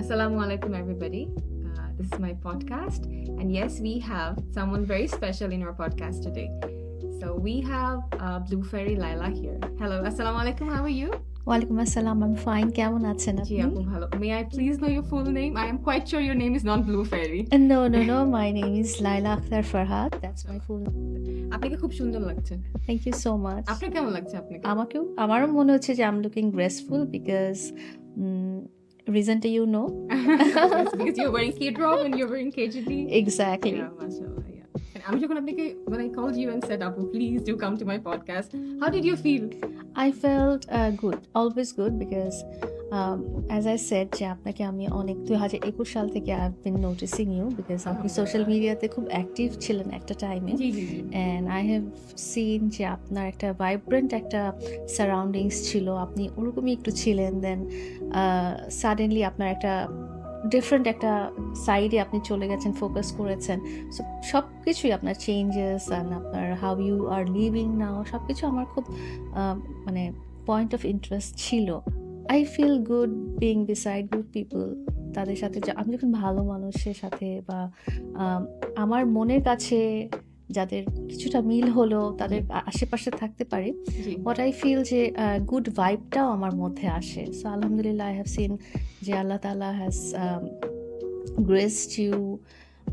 Assalamu alaikum, everybody. This is my podcast, and yes, we have someone very special in our podcast today. So we have Blue Fairy Laila here. Hello, assalamu alaikum. How are you? ওয়ালাইকুম আসসালাম, আমি fine. কেমন আছেন জি আপনি? আপু ভালো। May I please know your full name? I am quite sure your name is not Blue Fairy. No, my name is Laila Akhtar Farhat. That's my full name. আপনাকে খুব সুন্দর লাগছে। Thank you so much. আপনার কেমন লাগছে আপনাকে? আমারও মনে হচ্ছে যে I'm looking graceful because reason to you know. Because you're wearing K-drop and you're wearing KGD. Exactly. Yeah, mashallah, yeah. And আমি যখন আপনাকে when I called you and said, "Apu, please do come to my podcast," how did you feel? I felt good, always good because as I said যে আপনাকে আমি অনেক 2021 সাল থেকে I've been noticing you because আপনি social মিডিয়াতে খুব active ছিলেন একটা টাইমে, জি and I have seen যে আপনার একটা ভাইব্রেন্ট একটা সারাউন্ডিংস ছিল, আপনি ওরকমই একটু ছিলেন, দেন সাডেনলি আপনার একটা ডিফারেন্ট একটা সাইডে আপনি চলে গেছেন, ফোকাস করেছেন। সো সব কিছুই আপনার চেঞ্জেস অ্যান্ড আপনার how you are living now সব কিছু আমার খুব মানে পয়েন্ট অফ ইন্টারেস্ট ছিল। I feel good being beside good people, তাদের সাথে আমি যখন ভালো মানুষের সাথে বা আমার মনের কাছে যাদের কিছুটা মিল হলো তাদের আশেপাশে থাকতে পারি, হোয়াট আই ফিল যে গুড ভাইবটাও আমার মধ্যে আসে। সো আলহামদুলিল্লাহ আই হ্যাভ সিন যে আল্লাহ তাআলা has graced you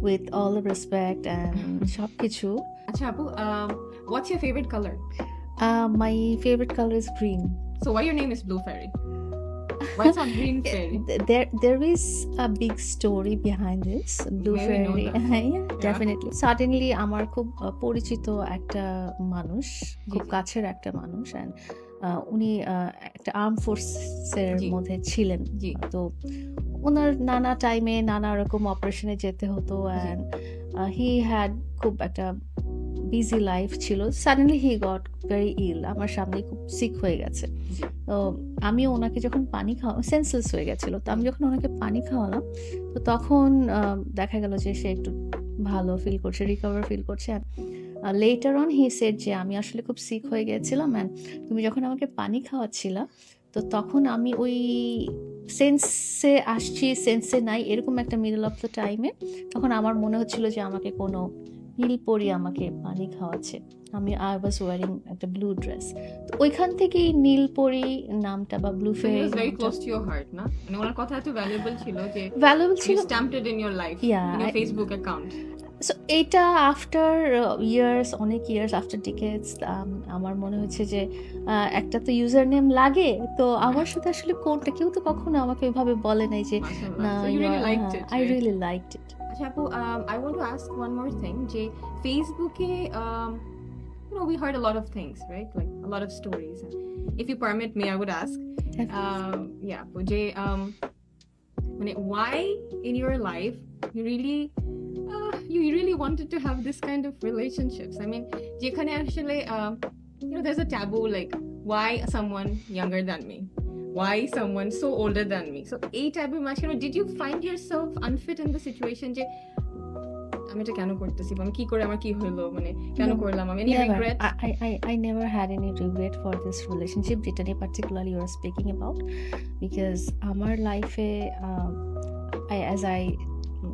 with all the respect and সব কিছু। আচ্ছা আপু, what's your favorite color? My favorite color is green. So why your name is Blue Fairy? Why it's not Green Fairy? There is a big story behind this. Blue Maybe Fairy. know that. Yeah, definitely. Suddenly আমার খুব পরিচিত একটা মানুষ, খুব কাছের একটা মানুষ, and উনি একটা আর্ম ফোর্সের মধ্যে ছিলেন। তো ওনার নানা টাইমে নানা রকম অপারেশনে যেতে হতো, অ্যান্ড হি হ্যাড খুব একটা বিজি লাইফ ছিল। Suddenly he got very ill, আমার সামনে খুব সিক হয়ে গেছে। তো আমি ওনাকে যখন পানি খাওয়া সেন্সলেস হয়ে গেছিল, তো আমি যখন ওনাকে পানি খাওয়ালাম, তো তখন দেখা গেল যে সে একটু ভালো ফিল করছে, রিকভার ফিল করছে। লেটার অন হি সেড যে আমি আসলে খুব সিক হয়ে গেছিলাম, অ্যান্ড তুমি যখন আমাকে পানি খাওয়াচ্ছিলা, তো তখন আমি ওই সেন্সে আসছি সেন্সে নাই, এরকম একটা মিডল অফ দ্য টাইমে তখন আমার মনে হচ্ছিল যে আমাকে কোনো নীলপরি আমাকে পানি খাওয়াচ্ছে। আই ওয়াজ ওয়ারিং একটা ব্লু ড্রেস, তো ওইখান থেকেই নীলপরি নামটা বা blue fairy very close to your heart, না? মানে ওনার কথা এত ভ্যালুয়েবল ছিল যে you stamped it in your life, in your Facebook account. So এটা আফটার ইয়ার্স, অনেক ইয়ার্স আফটার ডিকেডস, আমার মনে হচ্ছে যে একটা তো ইউজার নেম লাগে, তো আমার সাথে আসলে কোনটা কেউ তো কখনো আমাকে এভাবে বলে নাই যে না, আই রিয়েলি লাইকড ইট। আচ্ছা আপু, I want to ask one more thing যে ফেসবুকে we heard a lot of things, right? Like a lot of stories. If you permit me, I would ask, যে মানে why in your life you really wanted to have this kind of relationships? I mean, যেখানে আসলে there's a taboo, like why someone younger than me, why someone so older than me? So এই taboo মাঝখানে did you find yourself unfit in the situation যে আমি এটা কেন করতেছি, আমি কি করে, আমার কি হলো, মানে কেন করলাম আমি? Any regret? I never had any regret for this relationship যেটা নিয়ে particularly you are speaking about, because আমার লাইফে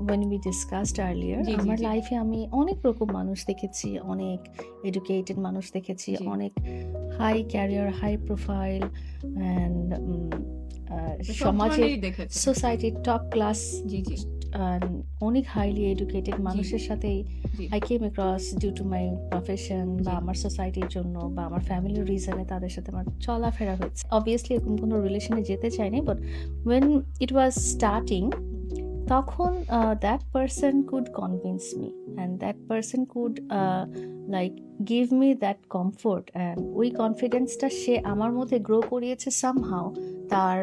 when we discussed earlier, আমার লাইফে আমি অনেক রকম মানুষ দেখেছি, অনেক এডুকেটেড মানুষ দেখেছি, অনেক high career, high profile, and সমাজের সোসাইটির টপ ক্লাস অনেক হাইলি এডুকেটেড মানুষের সাথেই I came across due to my profession বা আমার সোসাইটির জন্য বা আমার ফ্যামিলির রিজনে তাদের সাথে আমার চলাফেরা হচ্ছে। অবভিয়াসলি এরকম কোনো রিলেশনে যেতে চাইনি, but when it was starting, তখন that person could convince me and that person could like give me that comfort, and ওই কনফিডেন্সটা সে আমার মধ্যে গ্রো করিয়েছে সামহাও। তার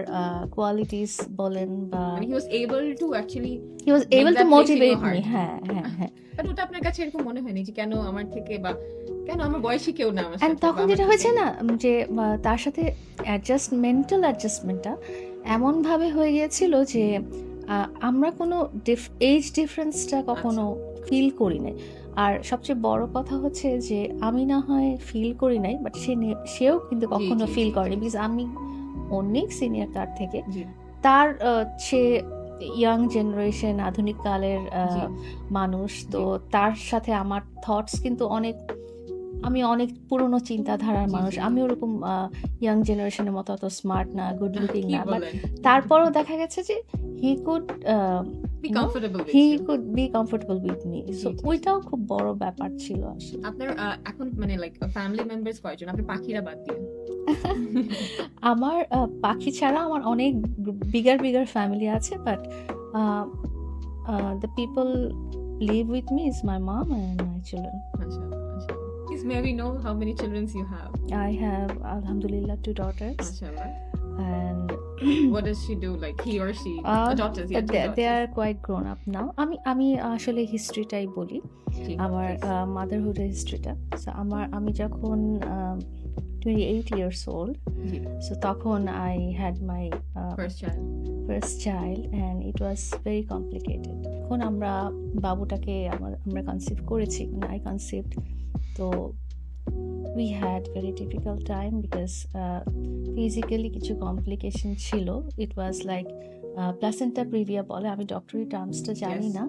কোয়ালিটিস বলেন বা he was able to motivate me. হ্যাঁ বাট ওটা আপনার কাছে এরকম মনে হয়নি যে কেন আমার থেকে বা কেন আমার বয়সী কেউ না আমার সাথে? তখন যেটা হয়েছে না যে তার সাথে মেন্টাল অ্যাডজাস্টমেন্টটা এমন ভাবে হয়ে গিয়েছিল যে আমরা কোনো এজ ডিফারেন্সটা কখনো ফিল করি নাই। আর সবচেয়ে বড় কথা হচ্ছে যে আমি না হয় ফিল করি নাই, বাট সেও কিন্তু কখনো ফিল করেনি, বিকজ আমি অনেক সিনিয়র তার থেকে। তার সে ইয়াং জেনারেশন, আধুনিক কালের জি। মানুষ, তো তার সাথে আমার থটস কিন্তু অনেক, আমি অনেক পুরনো চিন্তাধারার জি, মানুষ। জি, আমি জি। ওরকম ইয়াং জেনারেশনের মতো অত স্মার্ট না, গুড লুকিং কি না, বাট বলেন? তারপরও দেখা গেছে যে he could Be comfortable with he you. Could be comfortable with me. জি, সো জি, জি। ওইটাও খুব বড় ব্যাপার ছিল আসলে। আপনার এখন মানে লাইক ফ্যামিলি মেম্বার্স কয়জন? আপনার পাখিরা বাদ দিয়ে? আমার পাখি ছাড়া আমার অনেক বিগার ফ্যামিলি আছে, but the people live with me is my mom and my children. মাশাআল্লাহ, মাশাআল্lah. Please may we know how many children you have? I have alhamdulillah 2 daughters, Mashallah. and What does she do? Like he or she? Daughters, yeah, two they daughters. are quite grown up now. আমি আসলে হিস্ট্রিটাই বলি, জি, আমার please. মাদারহুডের হিস্ট্রিটা। So আমি যখন 28 years old, জি, so তখন I had my first child. first child and it was very complicated. এখন আমরা বাবুটাকে আমরা কনসিভ করেছি, মানে I conceived, তো we had very difficult time because physically কিছু complication ছিল. It was like placenta previa বলে, আমি ডক্টরি টার্মসটা জানি Yes. না,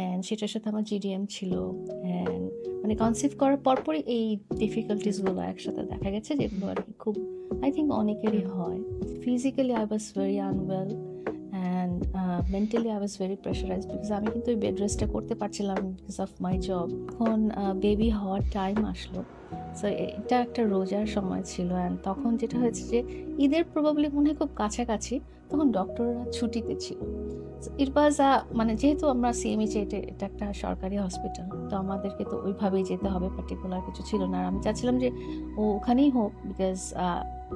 and সেটার সাথে আমার GDM ছিল, and মানে কনসিভ করার পরপরই এই ডিফিকাল্টিস গুলো একসাথে দেখা গেছে, যেগুলো আর কি খুব আই থিঙ্ক অনেকেরই হয়। Physically I was very unwell and mentally I was very pressurised, because আমি কিন্তু ওই বেড রেস্টটা করতে পারছিলাম বিকজ অফ মাই জব। এখন বেবি হওয়ার টাইম আসলো, সো এটা একটা রোজার সময় ছিল, অ্যান্ড তখন যেটা হয়েছে যে ঈদের প্রবাবলি মনে হয় খুব কাছাকাছি, তখন ডক্টররা ছুটিতে ছিল। ইট ওয়াজ মানে যেহেতু আমরা সিএমএইচ, এটা একটা সরকারি হসপিটাল, তো আমাদেরকে তো ওইভাবেই যেতে হবে, পার্টিকুলার কিছু ছিল না। আর আমি চাচ্ছিলাম যে ও ওখানেই হোক, বিকজ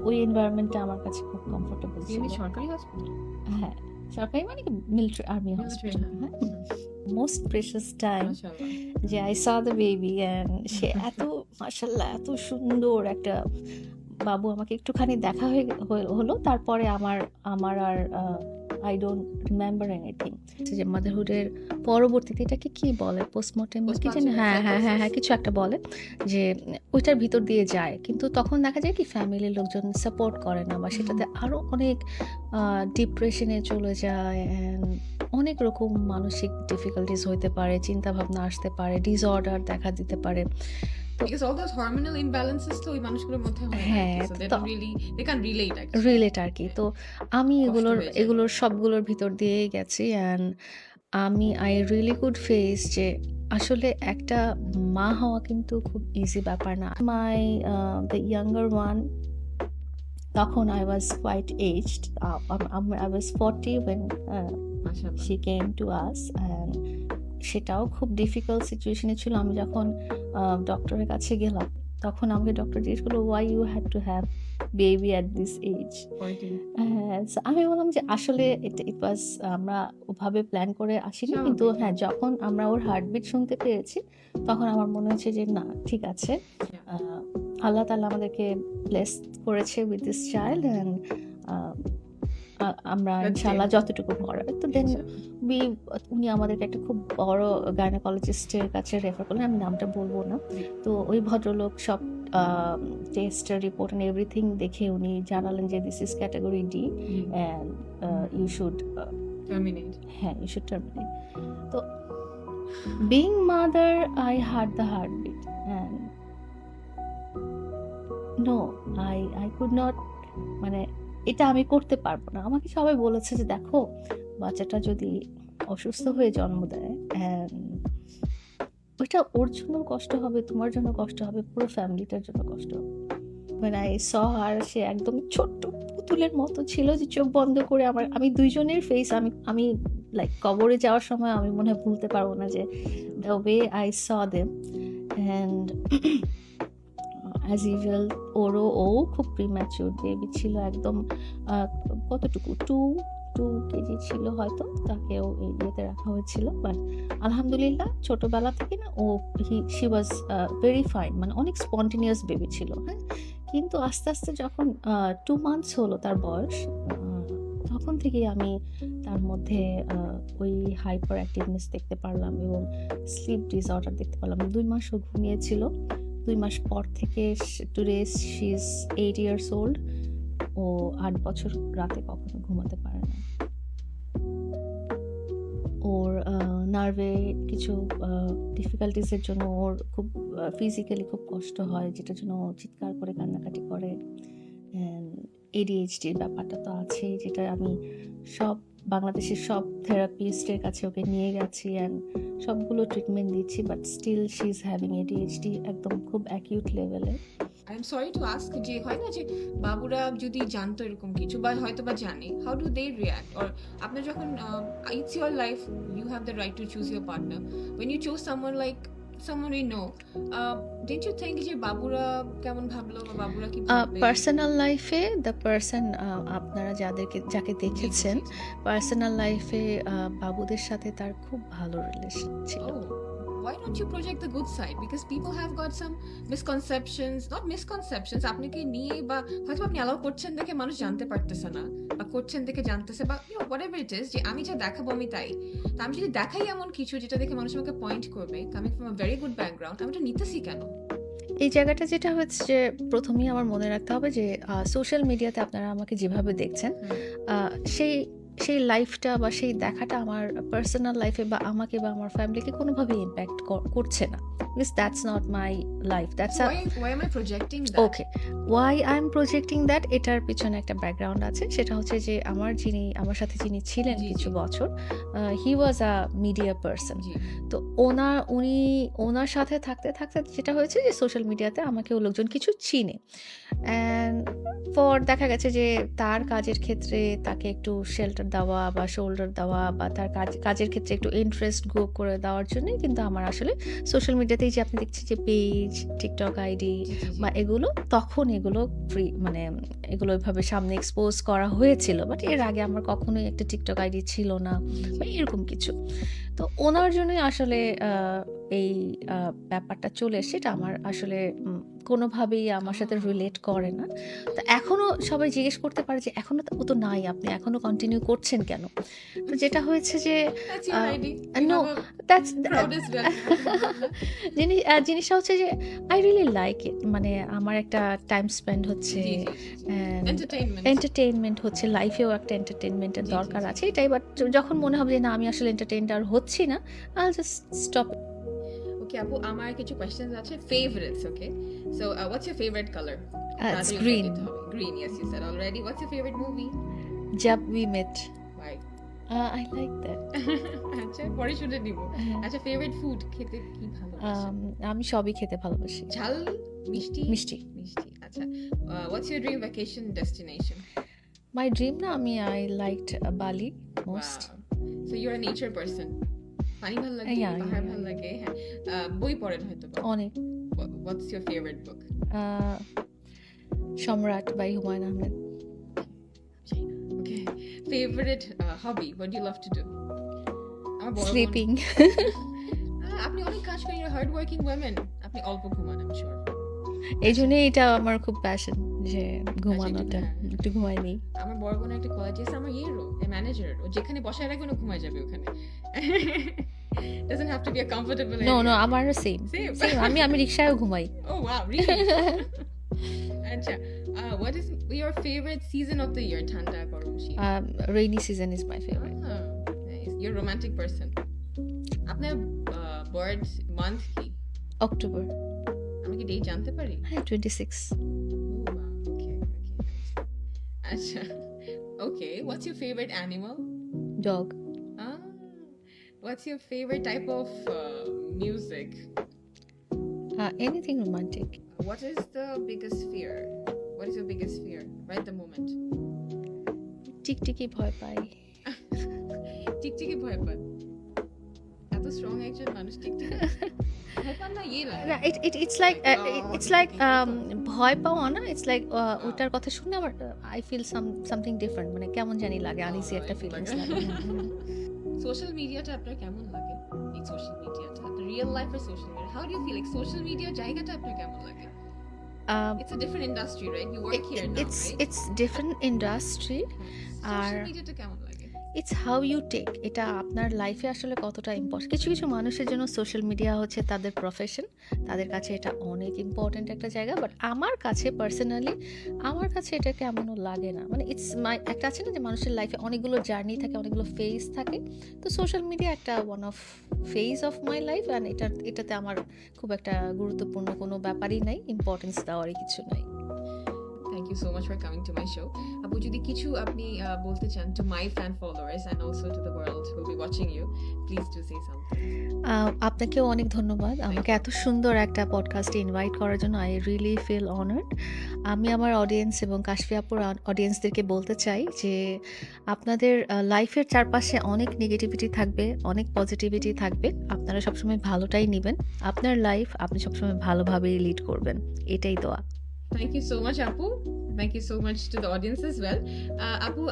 ওই এনভায়রনমেন্টটা আমার কাছে খুব কমফোর্টেবল ছিল। এমনি সরকারি হসপিটাল? হ্যাঁ, সরকারি মানে কি মিলিটারি আর্মি হসপিটাল। হ্যাঁ, মোস্ট প্রেশাস টাইম মাশাআল্লাহ। যে I saw the baby, and সে এত মাশাআল্লাহ এত সুন্দর একটা বাবু। আমাকে একটুখানি দেখা হলো, তারপরে আমার আর আই ডোন্ট রিমেম্বার এনিথিং। যে মাদারহুডের পরবর্তীতে এটাকে কি বলে, পোস্টমর্টেম কি জানি, হ্যাঁ কিছু একটা বলে, যে ওইটার ভিতর দিয়ে যায়, কিন্তু তখন দেখা যায় কি ফ্যামিলির লোকজন সাপোর্ট করে না, বা সেটাতে আরও অনেক ডিপ্রেশনে চলে যায়, অ্যান্ড অনেক রকম মানসিক ডিফিকাল্টিস হইতে পারে, চিন্তা ভাবনা আসতে পারে, ডিসঅর্ডার দেখা দিতে পারে। Because all those hormonal imbalances তো ওই মানুষগুলোর মধ্যে হয় না, হ্যাঁ, so they তো don't really, they can't relate actually. Relate আর কি। তো আমি কষ্ট হয়ে যায়। এগুলোর সবগুলোর ভিতর দিয়েই গেছি, and I really could face যে আসলে একটা মা হওয়া কিন্তু খুব ইজি ব্যাপার না। মাই দ্য ইয়াঙ্গার ওয়ান, তখন I was quite aged, I was 40 when মাশাআল্লাহ। she came to us, and সেটাও খুব ডিফিকাল্ট সিচুয়েশনে ছিল। আমি যখন ডক্টরের কাছে গেলাম, তখন আমাকে ডক্টর জিজ্ঞেস করলো, why you had to have baby at this age. 14. আমি বললাম যে আসলে ইট ওয়াজ, আমরা ওভাবে প্ল্যান করে আসিনি, কিন্তু স্বাভাবিক। হ্যাঁ, যখন আমরা ওর হার্টবিট শুনতে পেরেছি, তখন আমার মনে হচ্ছে যে না, ঠিক আছে, আল্লাহ তাআলা আমাদেরকে ব্লেস করেছে উইথ দিস চাইল্ড, অ্যান্ড আমরা Let's ইনশাআল্লাহ see. যতটুকু করার। তো দেন উনি আমাদেরকে একটা খুব বড় গাইনোকোলজিস্টের কাছে রেফার করলেন, আমি নামটা বলবো না। তো ওই ভদ্রলোক সব টেস্ট রিপোর্ট এন্ড এভরিথিং দেখে উনি জানালেন যে this is category D, and you should Terminate. হ্যাঁ, ইউ শুড টার্মিনেট। তো being mother, I heard the heartbeat, and no, I could not, মানে এটা আমি করতে পারবো না। আমাকে সবাই বলেছে যে দেখো, বাচ্চাটা যদি অসুস্থ হয়ে জন্ম দেয়, ওইটা ওর জন্য কষ্ট হবে, তোমার জন্য কষ্ট হবে, পুরো ফ্যামিলিটার জন্য কষ্ট হবে। When I saw her, সে একদম ছোট্ট পুতুলের মতো ছিল, যে চোখ বন্ধ করে আমি দুইজনের ফেস, আমি লাইক কবরে যাওয়ার সময় আমি মনে হয় ভুলতে পারবো না, যে the way I saw them. And as usual ও খুব প্রিম্যাচিউর বেবি ছিল, একদম কতটুকু 2 কেজি ছিল হয়তো, তাকেও ইয়েতে রাখা হয়েছিল। বাট আলহামদুলিল্লাহ ছোটবেলা থেকে না শি ওয়াজ ভেরি ফাইন, মানে অনেক স্পন্টেনিয়াস বেবি ছিল। হ্যাঁ, কিন্তু আস্তে আস্তে যখন 2 months হলো তার বয়স, তখন থেকেই আমি তার মধ্যে ওই হাইপার অ্যাক্টিভনেস দেখতে পারলাম, এবং স্লিপ ডিসঅর্ডার দেখতে পারলাম। 2 মাসও ঘুমিয়েছিল। 2 মাস পর থেকে today she is 8 years old, ও 8 বছর রাতে কখনো ঘুমাতে পারে না। নার্ভে কিছু ডিফিকাল্টিসের জন্য ওর খুব ফিজিক্যালি খুব কষ্ট হয়, যেটার জন্য ও চিৎকার করে কান্নাকাটি করে। এডিএইচডির ব্যাপারটা তো আছেই, যেটা আমি বাংলাদেশের সব থেরাপিস্টের কাছে ওকে নিয়ে গেছি অ্যান্ড সবগুলো ট্রিটমেন্ট দিচ্ছি, but still she is having ADHD, একদম খুব অ্যাকিউট লেভেলে। I am sorry to ask, যে হয় না যে বাবুরা যদি জানতো এরকম কিছু বা হয়তো বা জানে, how do they react? Or আপনার যখন it's your life, you have the right to choose your partner, when you choose someone like someone we know, didn't you think যে বাবুরা কেমন ভাবলো বা বাবুরা কি ভাববে? পার্সোনাল লাইফে দ্য পার্সন, আপনারা যাকে দেখেছেন, পার্সোনাল লাইফে বাবুদের সাথে তার খুব ভালো রিলেশন ছিল। Oh, why don't you project the good side? Because people have got some misconceptions, not misconceptions, আপনাকে নিয়ে বা হয়তো আপনি অ্যালাউ করছেন দেখে মানুষ জানতে পারতেছে না, বা করছেন দেখে জানতেছে, বা you know whatever it is, যে আমি যা দেখাবো আমি তাই। তা আমি যদি দেখাই এমন কিছু যেটা দেখে মানুষ আমাকে পয়েন্ট করবে, coming from a very good background, আমি এটা নিতেছি কেন? এই জায়গাটা যেটা হচ্ছে যে প্রথমেই আমার মনে রাখতে হবে যে সোশ্যাল মিডিয়াতে আপনারা আমাকে যেভাবে দেখছেন, সেই লাইফটা বা সেই দেখাটা আমার পার্সোনাল লাইফে বা আমাকে বা আমার ফ্যামিলিকে কোনোভাবে ইম্প্যাক্ট করছে না, because that's not my life, that's Why am I projecting that? Okay. Why I am projecting that, এটার পিছনে একটা ব্যাকগ্রাউন্ড আছে। সেটা হচ্ছে যে আমার সাথে যিনি ছিলেন জি, কিছু জি। বছর, হি ওয়াজ আ মিডিয়া পার্সন। জি, তো ওনার সাথে থাকতে থাকতে যেটা হয়েছে যে সোশ্যাল মিডিয়াতে আমাকেও লোকজন কিছু চিনে, অ্যান্ড দেখা গেছে যে তার কাজের ক্ষেত্রে তাকে একটু শেল্টার দেওয়া বা শোল্ডার দেওয়া বা তার কাজের ক্ষেত্রে একটু ইন্টারেস্ট গ্রো করে দেওয়ার জন্যই কিন্তু আমার আসলে সোশ্যাল মিডিয়াতেই যে আপনি দেখছেন যে পেজ, টিকটক আইডি জি, জি, জি। বা তখন এগুলো ফ্রি, মানে এগুলো ওইভাবে সামনে এক্সপোজ করা হয়েছিল, বাট এর আগে আমার কখনোই একটা টিকটক আইডি ছিল না বা এরকম কিছু। তো ওনার জন্যই আসলে এই ব্যাপারটা চলে এসছে, এটা আমার আসলে কোনোভাবেই আমার সাথে রিলেট করে না। তো এখনও সবাই জিজ্ঞেস করতে পারে যে এখনও ও তো নাই, আপনি এখনও কন্টিনিউ করছেন কেন? তো যেটা হয়েছে যে That's your uh, ID. no, You have that's a proudest value. জিনিসটা হচ্ছে যে আই রিয়েলি লাইক ইট, মানে আমার একটা টাইম স্পেন্ড হচ্ছে, জি, জি, জি, জি। and Entertainment. এন্টারটেইনমেন্ট হচ্ছে, লাইফেও একটা এন্টারটেইনমেন্টের জি, জি, দরকার জি। আছে এটাই। বাট যখন মনে হবে যে না, আমি আসলে এন্টারটেইনড আর হচ্ছি না, আই জাস্ট স্টপ। Okay, আপু, আমার কিছু questions আছে, favorites, okay? So, what's your favorite color? It's green. Green, yes, you said already. What's your favorite movie? Jab we met. Why? I like that. আচ্ছা, পরে শুনে নিব। আচ্ছা, favorite food খেতে কি ভালো লাগে? আমি সবই খেতে ভালোবাসি। ঝাল, মিষ্টি? মিষ্টি। মিষ্টি, আচ্ছা। What's your dream vacation destination? My dream না, I liked Bali most. Wow. So you're a nature person. পানি ভালো লাগে, Yeah, পাহাড় yeah. ভালো লাগে, হ্যাঁ। বই পড়েন হয়তো বা। অনেক। What's your favorite book? Samrat by Humayun Ahmed. Okay. Favorite hobby? What do you love to do? আমার বড় বোন- স্লিপিং। আপনি অনেক কাজ করেন, you're hard working women. আপনি অল্প ঘুমান, I'm sure. এই জন্যই এটা আমার খুব প্যাশন, যে ঘুমানোটা, হ্যাঁ। একটু ঘুমাই নেই। আমার বড় বোন একটা কোয়ালিটি আছে, আমার ইয়েরও ম্যানেজার, ও যেখানে বসায় রাখবে না ঘুমায় যাবে ওখানে। Doesn't have to be a comfortable no area. আমারও সেম। Same. আমি রিক্সায়ও ঘুমাই। Oh wow, really? আচ্ছা, what is your favorite season of the year? ঠান্ডা, গরম, শীত? Rainy season is my favourite. Nice. You're a romantic person. আপনার birth month কি? October. আমি কি ডেট জানতে পারি? হ্যাঁ, 26। Oh wow. Okay. Nice. আচ্ছা. Okay. What's your favorite animal? Dog. Ah. What's your favorite type of music? Anything romantic. What is the biggest fear? What is your biggest fear right at the moment? টিকটিকি ভয় পাই। টিকটিকি ভয় পায়? এত strong একজন মানুষ টিকটিকি ভয় পান না? ইয়ে লাগে। ইটস লাইক ভয় পাওয়া না, ইটস লাইক ওটার কথা শুনে আমার আই ফিল সামথিং ডিফারেন্ট, মানে কেমন জানি লাগে, আনইজি একটা ফিলিংস লাগে। সোশ্যাল মিডিয়াটা আপনার কেমন লাগে? এই সোশ্যাল মিডিয়াটা আপনার রিয়েল লাইফের social media, how do you feel? Like social media জায়গাটা আপনার কেমন লাগে? It's a different industry, right? You work here now, right? It's different industry. Social আর মিডিয়াটা কেমন লাগে? ইটস হাউ ইউ টেক, এটা আপনার লাইফে আসলে কতটা ইম্পর্টেন্ট। কিছু কিছু মানুষের জন্য সোশ্যাল মিডিয়া হচ্ছে তাদের প্রফেশন, তাদের কাছে এটা অনেক ইম্পর্টেন্ট একটা জায়গা, বাট আমার কাছে পার্সোনালি আমার কাছে এটা কেমনও লাগে না। মানে ইটস মাই, একটা আছে না যে মানুষের লাইফে অনেকগুলো জার্নি থাকে, অনেকগুলো ফেজ থাকে, তো সোশ্যাল মিডিয়া একটা one of phase of my life, and এটাতে আমার খুব একটা গুরুত্বপূর্ণ কোনো ব্যাপারই নাই, ইম্পর্টেন্স দেওয়ারই কিছু নাই। Thank you so much for coming to my show. Apu, যদি কিছু আপনি বলতে চান to my fan followers and also to the world who will be watching you, please do say something. আপনাকেও অনেক ধন্যবাদ আমাকে এত সুন্দর একটা পডকাস্টে ইনভাইট করার জন্য। I really feel honoured. আমি আমার অডিয়েন্স এবং কাশফি আপুর অডিয়েন্সদেরকে বলতে চাই যে আপনাদের লাইফের চারপাশে অনেক নেগেটিভিটি থাকবে, অনেক পজিটিভিটি থাকবে, আপনারা সবসময় ভালোটাই নেবেন। আপনার লাইফ আপনি সবসময় ভালোভাবেই লিড করবেন, এটাই দোয়া। Thank you so much, Apu. Thank you so much to the audience as well. Apu,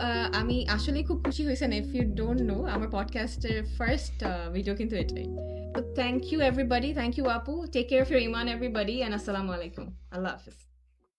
আমি আসলে খুব খুশি হয়েছেন। If you don't know, আমার পডকাস্টের ফার্স্ট ভিডিও কিন্তু এটাই। So thank you everybody. Thank you, Apu. Take care of your iman, everybody, and assalamu alaikum. Allah Hafiz.